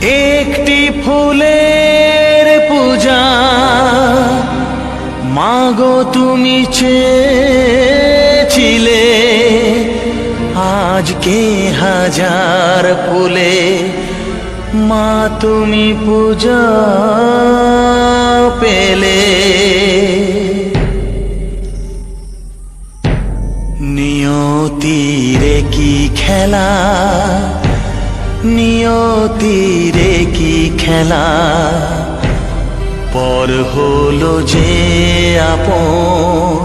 একটি ফুলের পূজা মাগো তুমি চেয়েছিলে, আজকে হাজার ফুলে মা তুমি পূজা পেলে। নিয়তিরে কি খেলা, নিয়তিরে কি খেলা, পর হলো যে আপন,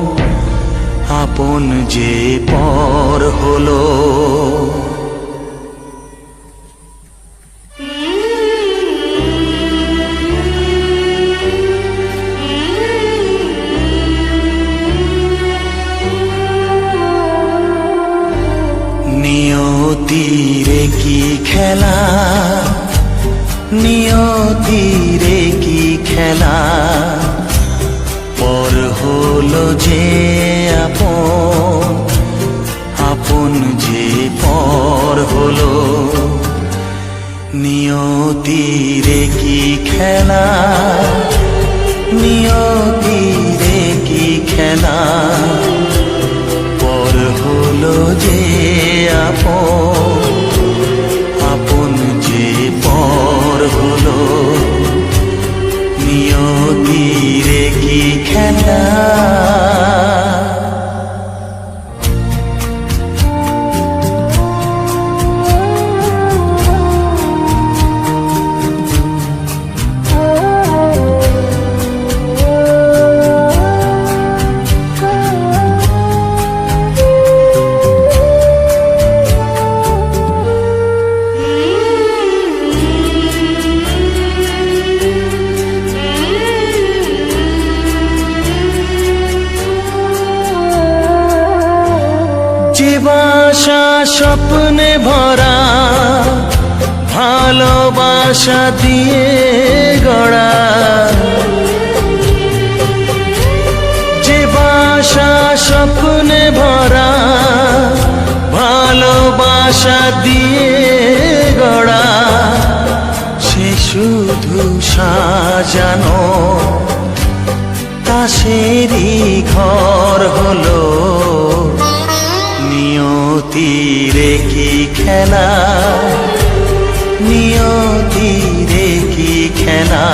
আপন যে পর হলো। নিয়তিরে কি খেলা, নিয়তিরে কি খেলা, পর হলো যে আপন, আপন যে পর হলো। নিয়তিরে কি খেলা, নিয়তিরে কি খেলা, পর হলো যে আপন, আপন যে পর হলো। নিয়তিরে কি খেলা। যে বাসা স্বপ্নে ভরা, ভালোবাসা দিয়ে গড়া, যে বাসা স্বপ্নে ভরা, ভালোবাসা দিয়ে গড়া, সে শুধু সাজানো তাসেরই ঘর হলো। নিয়তিরে কি খেলা, নিয়তিরে কি খেলা,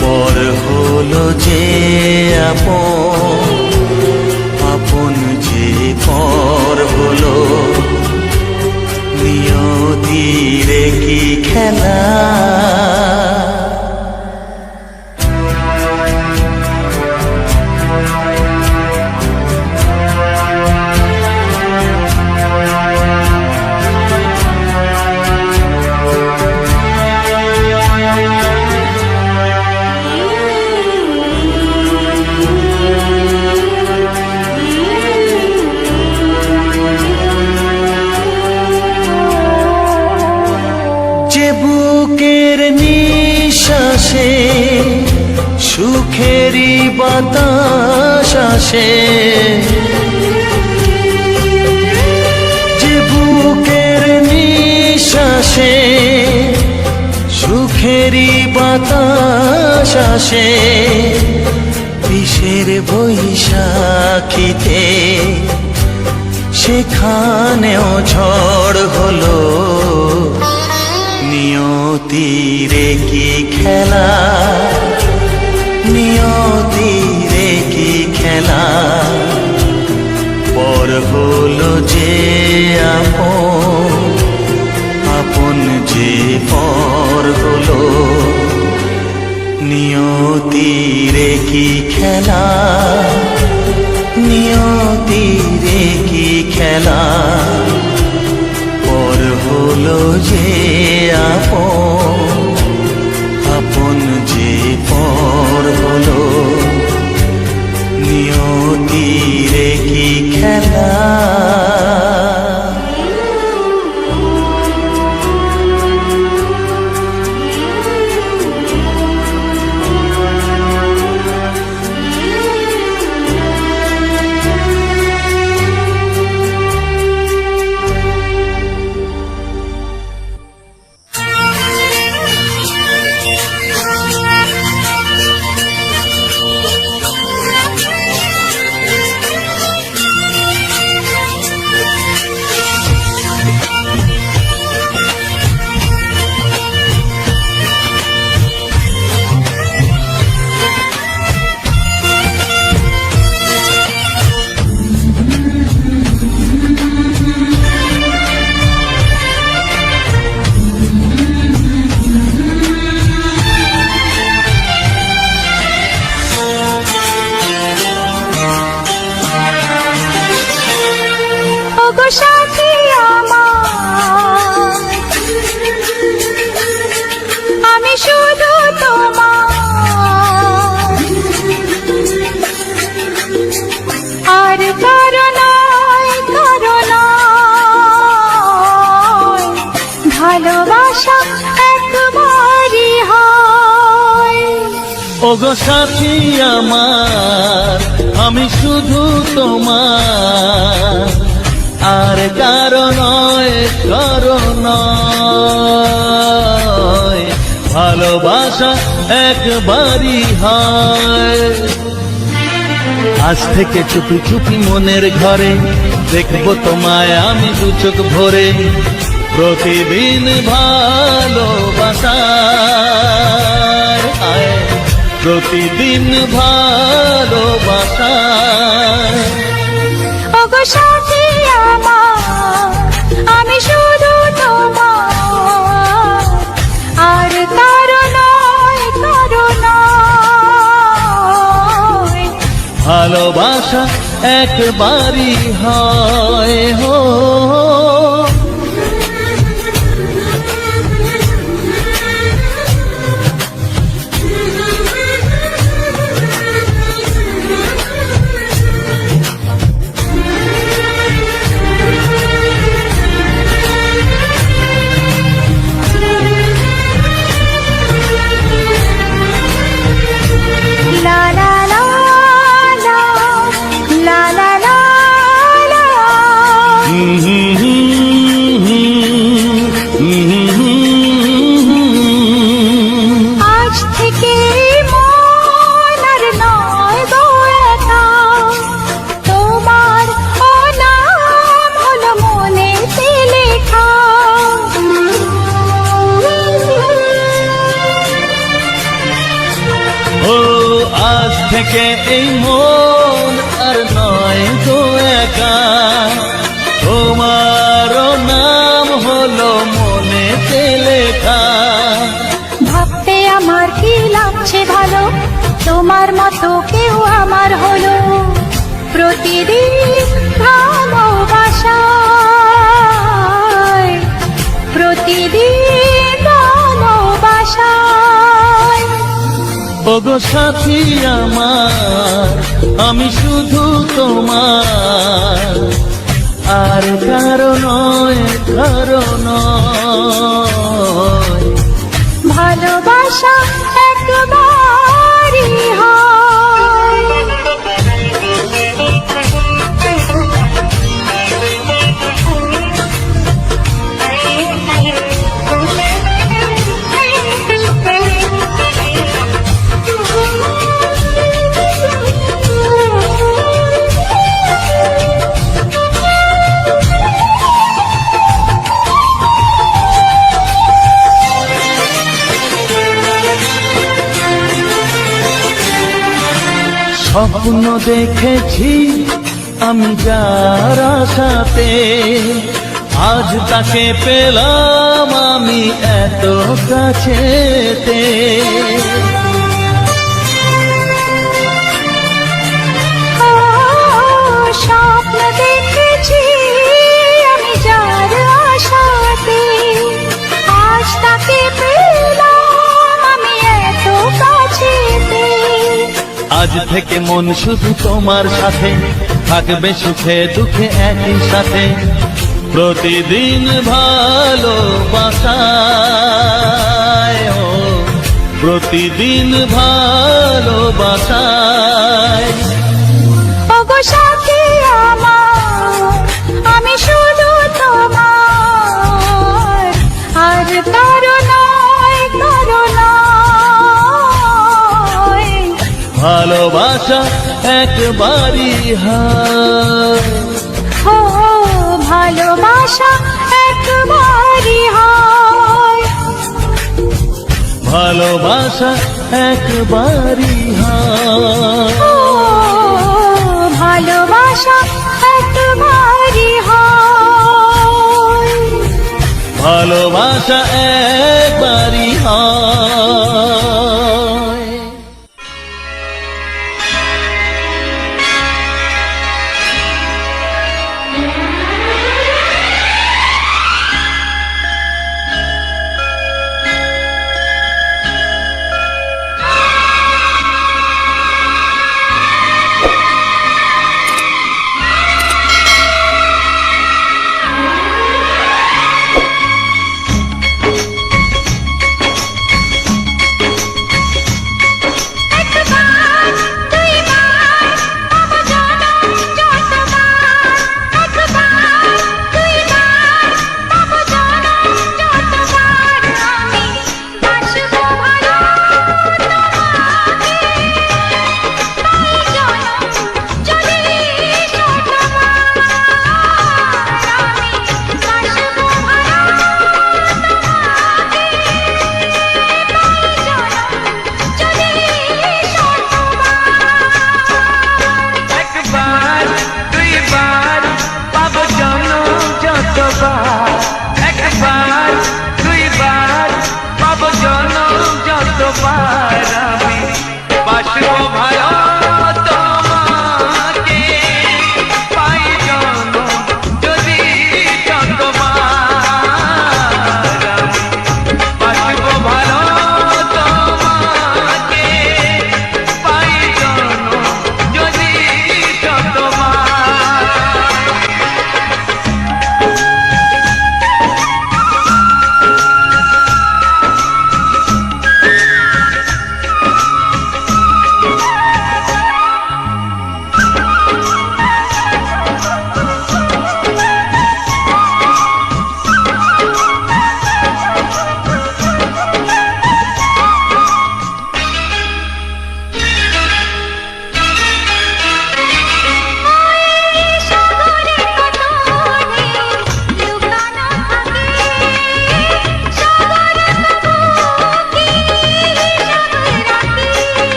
পর হলো যে আপন, আপন যে পর হলো। নিয়তিরে কি খেলা। যে বুকের নিঃশ্বাসে সুখেরই বাতাস আসে, যে বুকের নিঃশ্বাসে সুখেরই বাতাস আসে, বিষের বৈশাখীতে সেখানেও ঝড় হলো। নিয়তিরে কি খেলা, নিয়তিরে কি খেলা, পর হলো যে আপন, আপন যে পর হলো। নিয়তিরে কি খেলা, নিয়তিরে কি খেলা, পর হলো যে আপন, আপন যে পর হলো। নিয়তিরে কি খেলা। ভালোবাসা একবারই হয়। ওগো সাথী আমার, আমি শুধু তোমার, আর কারো নয়, কারো নয়। ভালোবাসা একবারই হয়। আজ থেকে চুপি চুপি মনের ঘরে দেখবো তোমায় আমি দু চোখ ভরে। প্রতিদিন ভালোবাসা, প্রতিদিন ভালোবাসা। ওগো সাথী আমার, আমি শুধু তোমার, আর কারো নয়, কারো নয়। ভালোবাসা একবারই হয় হো। লা লা লা লা, লা লা লা লা। আজ থেকে মন আর নয় গো একা, তোমার ও নাম হলো মনেতে লেখা। ও আজ থেকে এই মন আর নয় গো একা, তোমারও নাম হলো মনেতে লেখা। ভাবতে আমার কি লাগছে ভালো, তোমার মতো কেউ আমার হলো। প্রতিদিন ভালোবাসায়, প্রতিদিন ভালোবাসায়। ওগো সাথী আমার, আমি শুধু তোমার, আর কারো নয়, কারো নয়। ভালোবাসা একবারই হয়। স্বপ্ন দেখেছি আমি যার আশাতে, আজ তাকে পেলাম আমি এত কাছেতে। স্বপ্ন দেখেছি আমি যার আশাতে, আজ তাকে পেলাম আমি এত কাছেতে। আজ থেকে মন শুধু তোমার সাথে, থাকবে সুখে দুঃখে একই সাথে। প্রতিদিন ভালোবাসায়, ও প্রতিদিন ভালোবাসায়। ওগো সাথী আমার, আমি শুধু তোমার, আর কারো নয়, কারো নয়। ভালোবাসা একবারই হয়। ও ভালোবাসা একবারই হয়। ভালোবাসা একবারই হয়। ও ভালোবাসা একবারই হয়। ভালোবাসা একবারই হয়।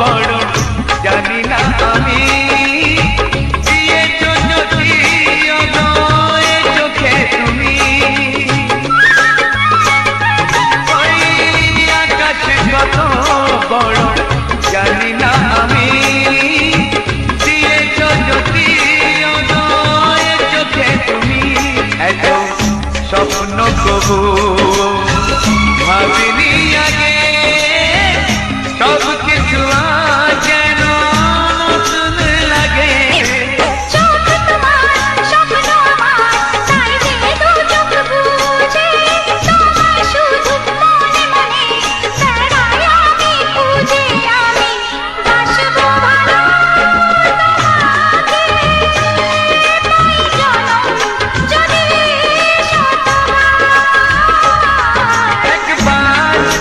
বড় জানি না আমি দিয়েছো যদি অদয় চোখে তুমি ওই আকাশে কত বড় জানি না আমি দিয়েছো যদি অদয় চোখে তুমি এত স্বপ্ন কবু ভাবিনি আগে সব কিছু আজ যেন নতুন লাগে চোখ তোমার স্বপ্ন আমার তাই যে দু চোখ বুঝে তোমায় শুধু মনে মনে বেড়াই আমি খুঁজে আমি বাসবো ভালো তোমাকে তাই জনম যদি শতবার একবার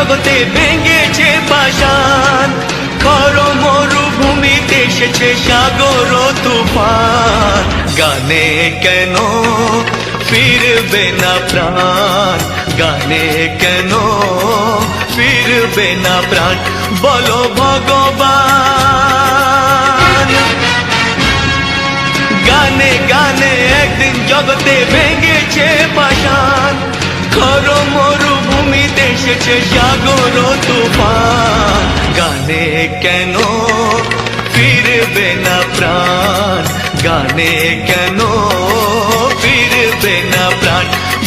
জগতে ভেঙেছে পাষাণ, খর মরুভূমিতে এসেছে সাগর তুফান। গানে কেন ফিরবে না প্রাণ, গানে কেন ফিরবে না প্রাণ, বলো ভগবান। গানে গানে একদিন জগতে ভেঙেছে পাষাণ, খর মরুভূমিতে এসেছে সাগর তুফান। গানে কেন ফিরবে না প্রাণ, গানে কেন ফিরবে না প্রাণ,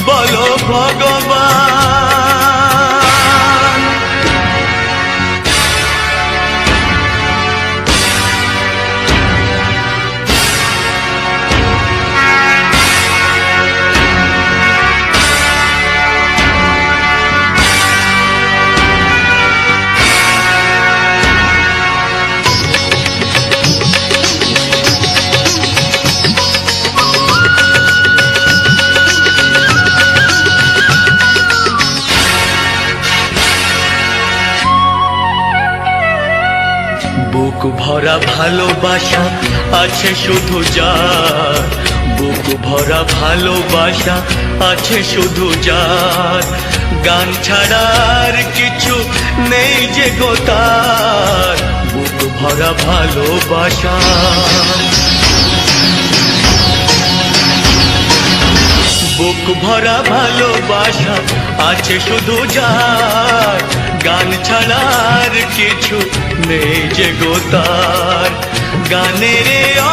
বলো ভগবান। বুক ভরা ভালোবাসা আছে শুধু যার, বুক ভরা ভালোবাসা আছে শুধু যার, গান ছাড়ার কিছু নেই যে গো তার। বুক ভরা ভালোবাসা, বুক ভরা ভালোবাসা আছে শুধু যার, গান ছাড়ার কিছু নেই যে গো তার। গানের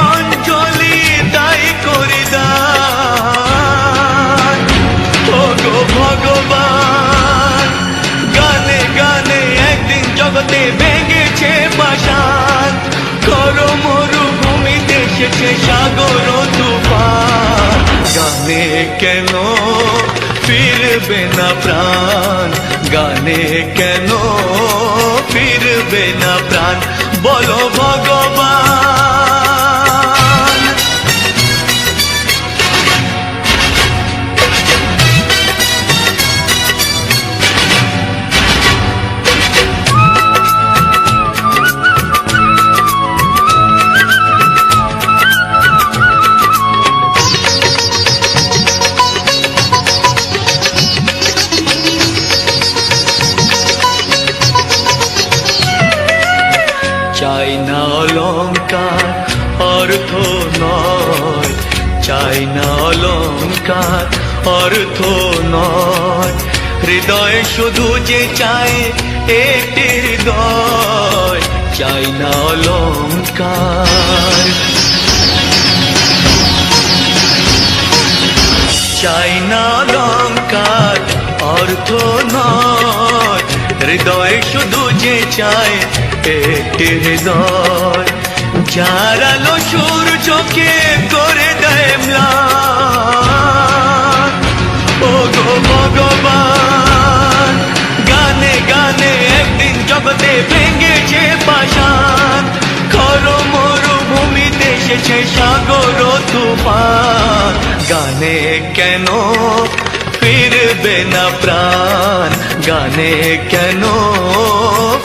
অঞ্জলি তাই করে দান, ও গো ভগবান। গানে গানে একদিন জগতে ভেঙেছে পাষাণ, খর মরুভূমিতে এসেছে সাগর তুফান। গানে কেন ফিরবে না প্রাণ, গানে কেন ফিরবে না প্রাণ, বলো ভগবান। চাই না অলংকার অর্থ নয়, চাই না অলংকার অর্থ নয়, হৃদয় শুধু যে চায় একটি হৃদয়। চাই না অলংকার, চাই না অলংকার অর্থ নয়, হৃদয় শুধু যে চায় একটি হৃদয়। যার আলো সূর্যকে করে দেয় ম্লান, ও গো ভগবান। গানে গানে একদিন জগতে ভেঙেছে পাষাণ, খর মরুভূমিতে এসেছে সাগর তুফান। গানে কেন ফিরবে না প্রাণ, গানে কেন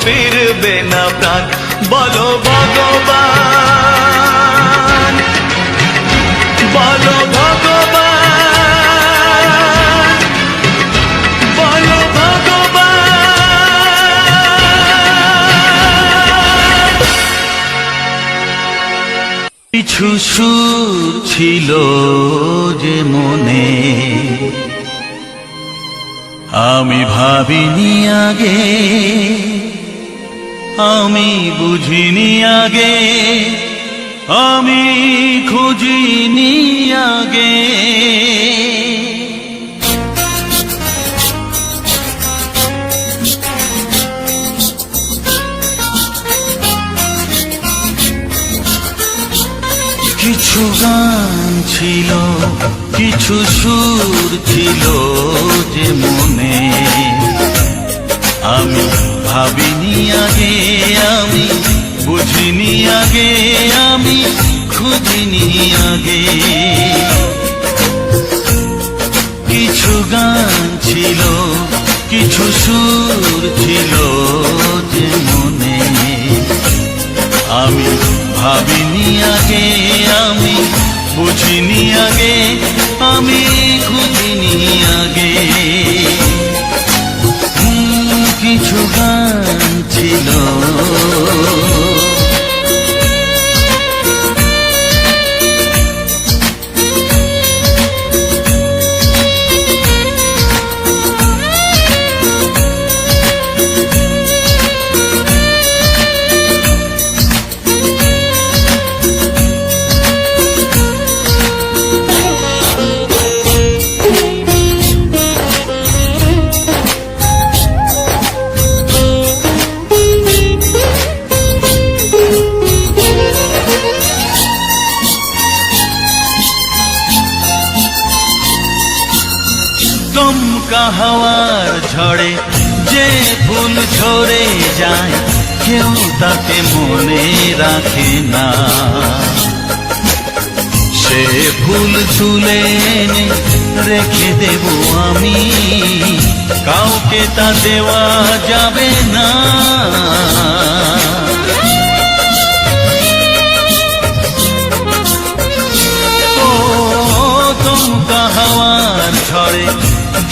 ফিরবে না প্রাণ, বলো ভগবান, বলো ভগবান, বলো ভগবান। কিছু সুর ছিল যে মনে, আমি ভাবিনি আগে, আমি বুঝিনি আগে, আমি খুঁজিনি আগে। কিছু গান ছিল, কিছু সুর ছিল যে মনে, আমি ভাবিনি আগে, আমি বুঝিনি আগে, আমি খুঁজিনি আগে। কিছু গান ছিল, কিছু সুর ছিল যে মনে, আমি ভাবিনি আগে, আমি বুঝিনি আগে, আমি খুঁজিনি আগে। কিছু গান ছিল দমকা হাওয়ার ঝড়ে যে ফুল ঝরে যায়, কেউ তাকে মনে রাখে না। সে ফুল তুলে এনে রেখে দেব আমি, কাউকে তা দেওয়া যাবে না। ও দমকা হাওয়ার ঝড়ে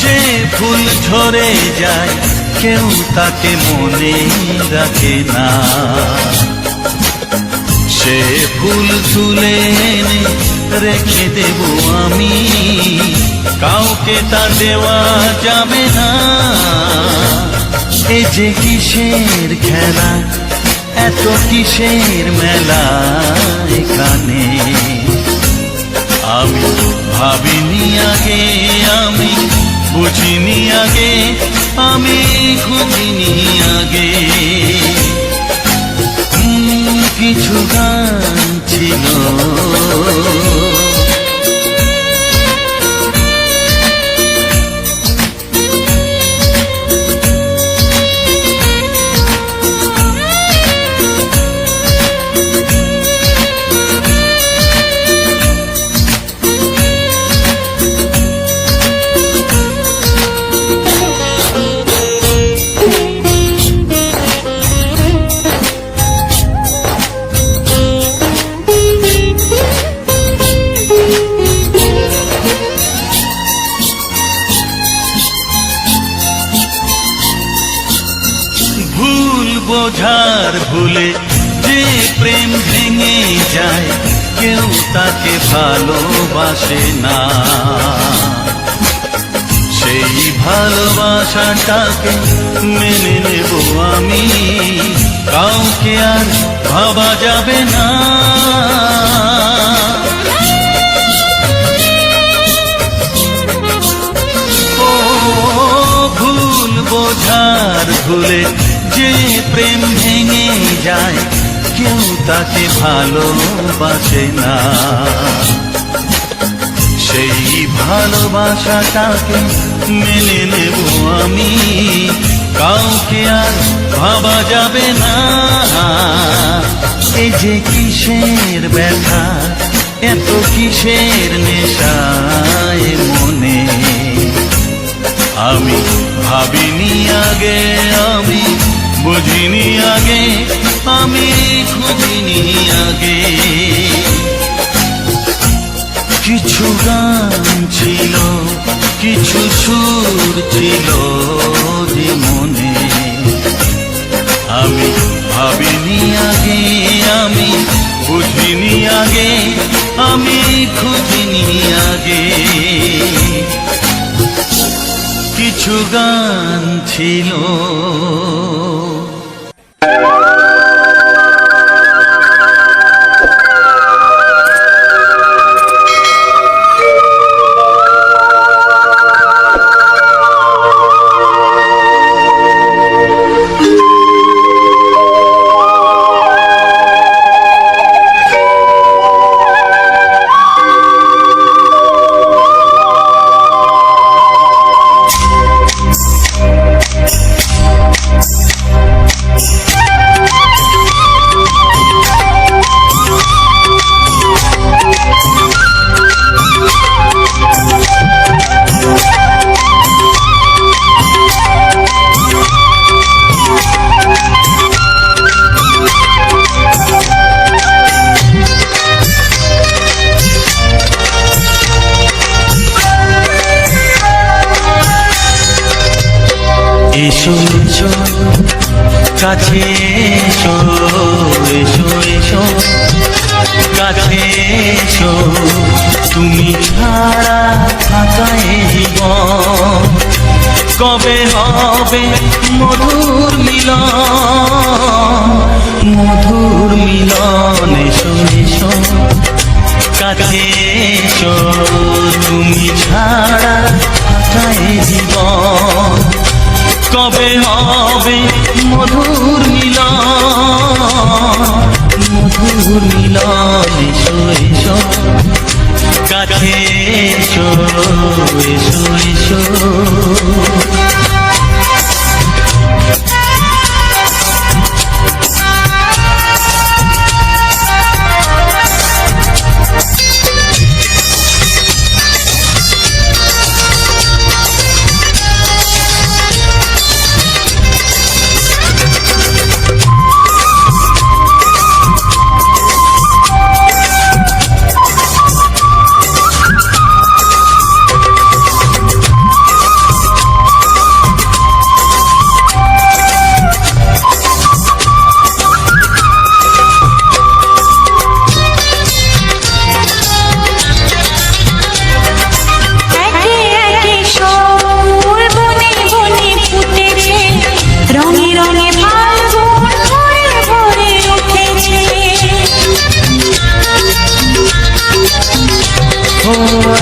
যে ফুল ঝরে যায়, কেউ তাকে মনে রাখে না। সে ফুল তুলে এনে রেখে দেব আমি, কাউকে তা দেওয়া যাবে না। এ যে কিসের খেলা, এত কিসের মেলা এখানে, আমি ভাবিনি আগে, আমি বুঝিনি আগে, আমি খুঁজিনি আগে। কিছু গান ছিল বোঝার ভুলে যে প্রেম ভেঙে যায়, কেউ তাকে ভালোবাসে না। সেই ভালোবাসাটাকে মেনে নেব আমি, কাউকে আর ভাবা যাবে না। ও ভুল বোঝার ভুলে যে প্রেম ভেঙে যায়, কেউ তাকে ভালোবাসে না। সেই ভালোবাসাটাকে মেনে নেব আমি, কাউকে আর ভাবা যাবে না। এই যে কিসের ব্যথা, এত কিসের নেশায় মনে, আমি ভাবিনি আগে, আমি বুঝিনি আগে, আমি খুঁজিনি আগে। কিছু গান ছিল, কিছু সুর ছিল যে মনে, আমি ভাবিনি আগে, আমি বুঝিনি আগে, আমি খুঁজিনি আগে। কিছু গান ছিল কাছে এসো এসো এসো কাছে এসো তুমি ছাড়া থাকা এ জীবন কবে হবে মধুর মিলন এসো এসো কাছে এসো তুমি ছাড়া থাকা এ জীবন কবে হবে মধুর মিলন এসো এসো কাছে এসো এসো এসো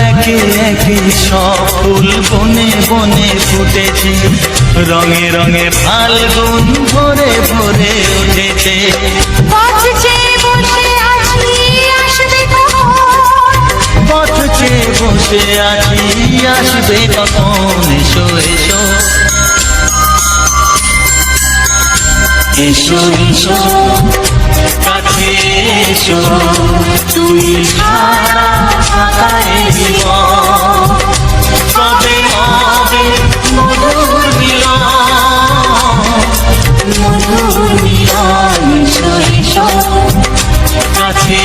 একে একে সব ফুল বনে বনে ফুটেছে রঙে রঙে ফাল্গুন ভরে ভরে উঠেছে পথ চেয়ে বসে আছি আসবে কখন এসো এসো এসো এসো কাছে এসো তুমি ছাড়া থাকা এ জীবন কবে হবে মধুর মিলন এসো এসো কাছে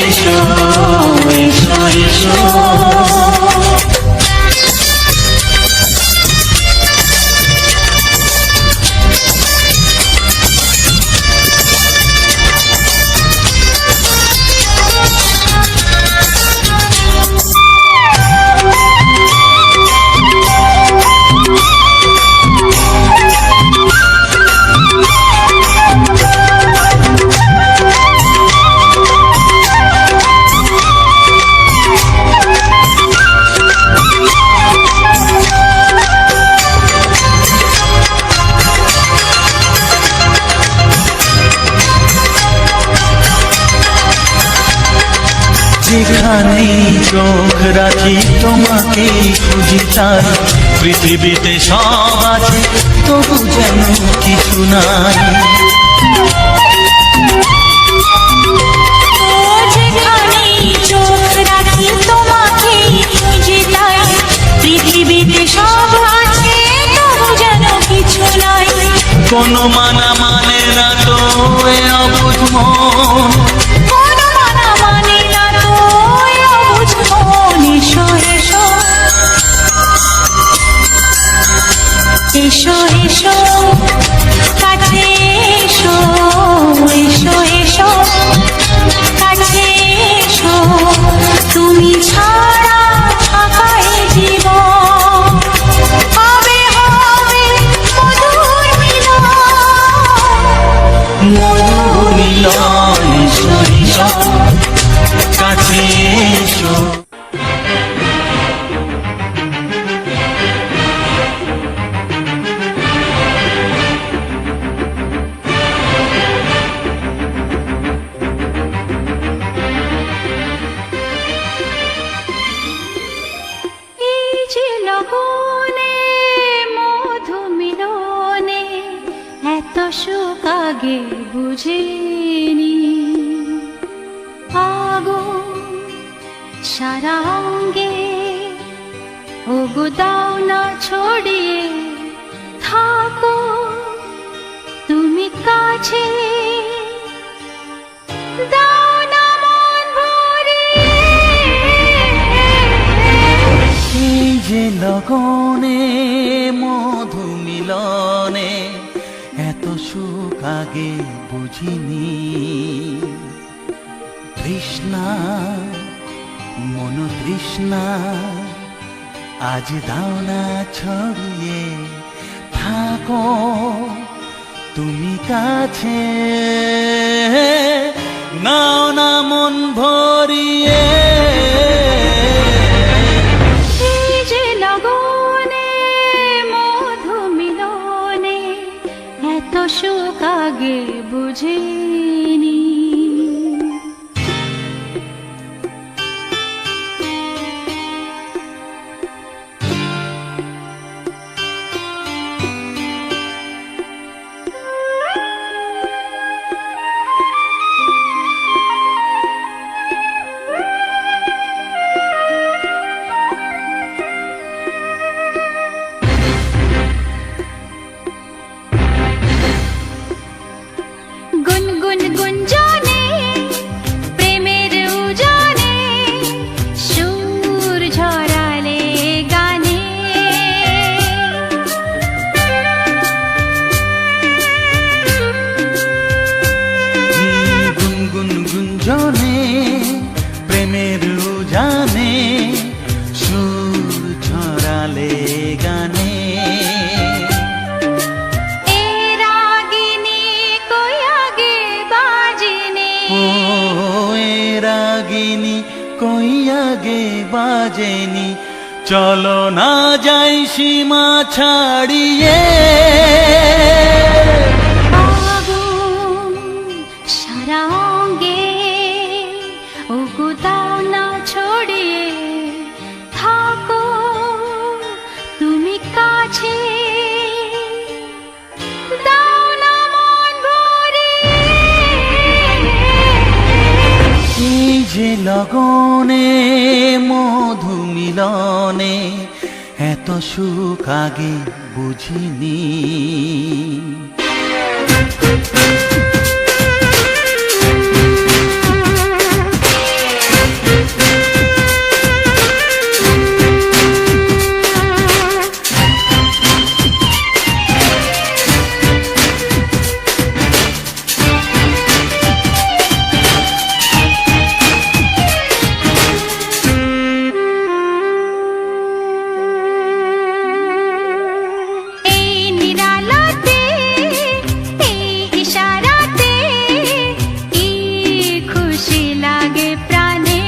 এসো এসো এসো যেখানেই চোখ রাখি তোমাকেই খুঁজি তাই পৃথিবীতে সব আছে তবু যেন কিছু নাই যেখানেই চোখ রাখি তোমাকেই খুঁজি তাই পৃথিবীতে সব আছে তবু যেন কিছু নাই কোনো মানা মানে না তো এ অবুঝ মন এসো এসো কাছে এসো এসো এসো কাছে এসো তুমি ছাড়া থাকা এ জীবন হবে হবে মধুর মিলন এসো এসো কাছে এসো সুখ আগে বুঝিনি আগুন সারা অঙ্গে ওগো দাও না ছড়িয়ে থাকো তুমি কাছে দাও না মন ভরিয়ে এই যে লগনে মধু মিলনে এত সুখ আগে বুঝিনি। তৃষ্ণা মন তৃষ্ণা আজ দাও না ছড়িয়ে, থাকো তুমি কাছে, নাও না মন ভরিয়ে। এই যে লগনে মধু মিলনে এত সুখ আগে বুঝিনি। গুনগুন গুঞ্জনে প্রেমের উজানে সুর ঝরালে গানে। গুনগুন গুঞ্জনে প্রেমের উজানে সুর ছড়ালে গানে। এ রাগিনী কই আগে বাজেনি, ও এ রাগিনী কই আগে বাজেনি, চলো না যাই সীমা ছাড়িয়ে। আগুন সারা অঙ্গে ওগো দাও না ছড়িয়ে, থাকো তুমি কাছে, দাও না মন ভরিয়ে। এই যে লগনে মধু মিলনে এত সুখ আগে বুঝিনি। এই নিরালাতে এই ইশারাতে কি খুশি লাগে প্রাণে।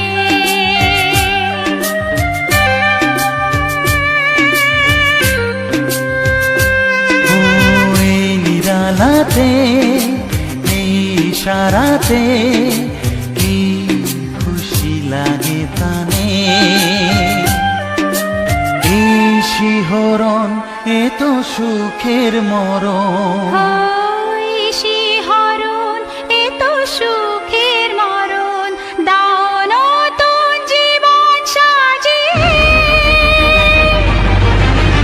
ও এই নিরালাতে এই ইশারাতে কি খুশি লাগে প্রাণে। এই শিহরণ এ তো সুখের মরণ, ওই শিহরণ এ তো সুখের মরণ, দাও নতুন জীবন সাজিয়ে।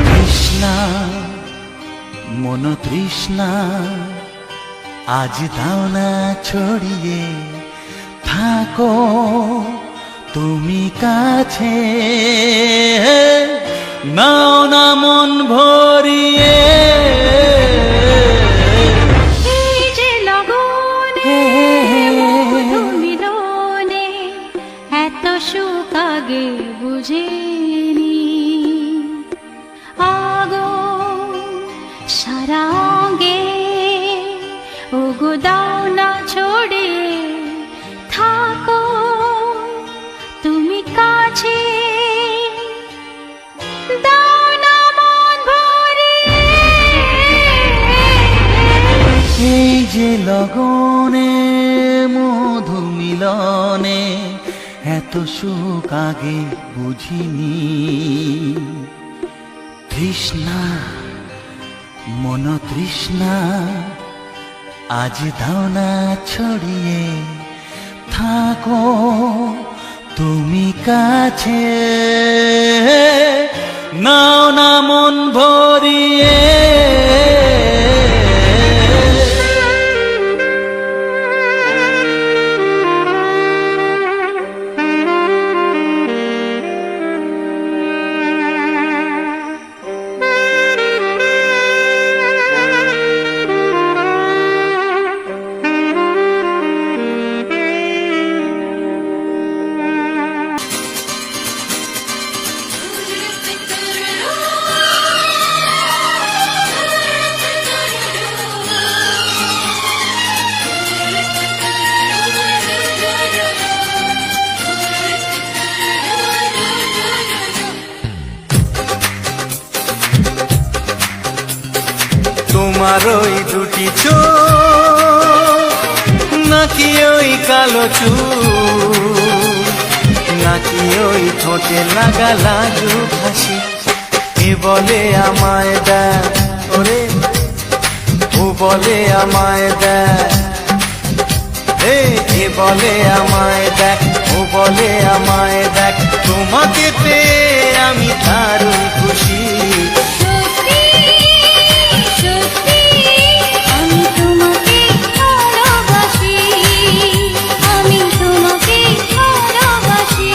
তৃষ্ণা মন তৃষ্ণা আজ দাও না ছড়িয়ে, থাকো তুমি কাছে, নাও না মন ভরিয়ে। এই যে লগনে মধু মিলনে এত সুখ আগে বুঝিনি। আগুন সারা অঙ্গে ওগো দাও না ছড়িয়ে, থাকো তুমি কাছে, দাও না মন ভরিয়ে। এই যে লগনে মধু মিলনে এত সুখ আগে বুঝিনি। তৃষ্ণা মন তৃষ্ণা আজ দাও না ছড়িয়ে, থাকো তুমি কাছে, নাও না মন ভরিয়ে। কালো চুল, নাকি ওই ঠোঁটে লাগা লাজু হাসি। এ বলে আমায় দেখ ওরে, ও বলে আমায় দেখ, এ বলে আমায় দেখ, ও বলে আমায় দেখ, তোমাকে পেয়ে আমি দারুণ খুশি। সত্যি সত্যি আমি তোমাকে ভালোবাসি, আমি তোমাকে ভালোবাসি।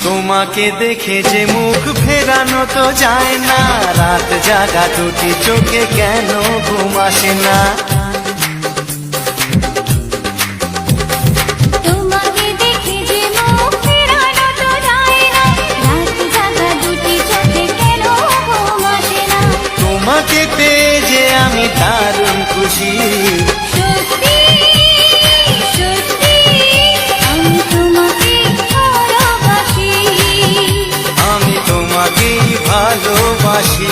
তোমাকে দেখে যে মুখ ফেরানো তো যায় না, রাত জাগা দুটি চোখে কেন ঘুম আসে না। তোমাকে দেখে যে মুখ ফেরানো তো যায় না, রাত জাগা দুটি চোখে কেন ঘুম আসে না। তোমাকে পেয়ে যে আমি দারুণ খুশি। সত্যি সত্যি আমি তোমাকে ভালোবাসি, আমি তোমাকেই ভালোবাসি।